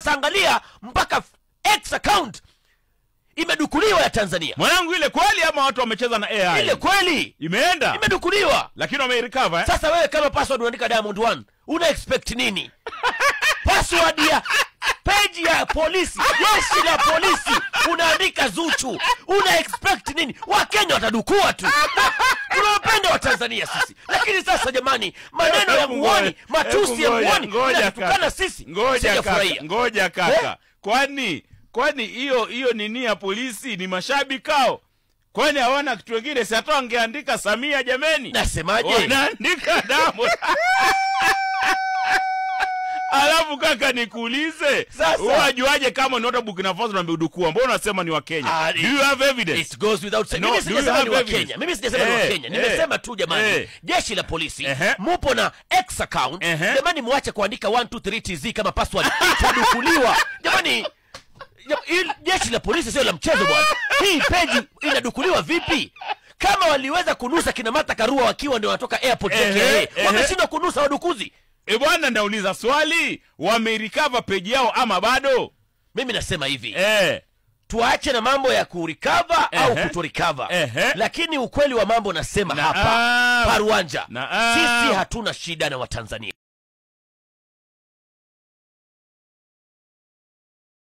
Angalia mpaka X account imedukuliwa ya Tanzania. Mwanangu, ile kweli ama watu wamecheza na AI? Ile kweli imeenda, imedukuliwa, lakini wamerecover. Sasa wewe kama password unaandika Diamond 1, una expect nini? Password ya page ya polisi, jeshi la polisi, unaandika Zuchu, una expect nini? Wakenya watadukua tu. Tunawapenda wa Tanzania sisi. Lakini sasa jamani, maneno ya muoni, matusi ya muoni, inatukana sisi. Ngoja kaka. Kwani hiyo nini ya polisi ni mashabiki kao? Kwani hawana kitu kingine? Si hata wangeandika Samia jameni. Nasemaje? Wanaandika Diamond. Alafu kaka nikuulize, unajuaje kama ni notebook na Faso na mbudukua? Mbona unasema ni wa Kenya? Do you have evidence? It goes without saying. Mimi sijasema ni wa Kenya. Mimi sijasema ni wa Kenya. Nimesema tu jamani, jeshi la polisi mupo na X account. Jamani muache kuandika 123TZ kama password. Itadukuliwa. Jamani, jeshi la polisi sio la mchezo bwana. Hii page inadukuliwa vipi? Kama waliweza kunusa kina Martha Karua wakiwa ndio wanatoka airport yake, wameshindwa kunusa wadukuzi. Bwana, nauliza swali, wamerecover page yao ama bado? Mimi nasema hivi, tuache na mambo ya kurecover au kutorecover. Lakini ukweli wa mambo nasema hapa, Paruanja, sisi hatuna shida na Watanzania.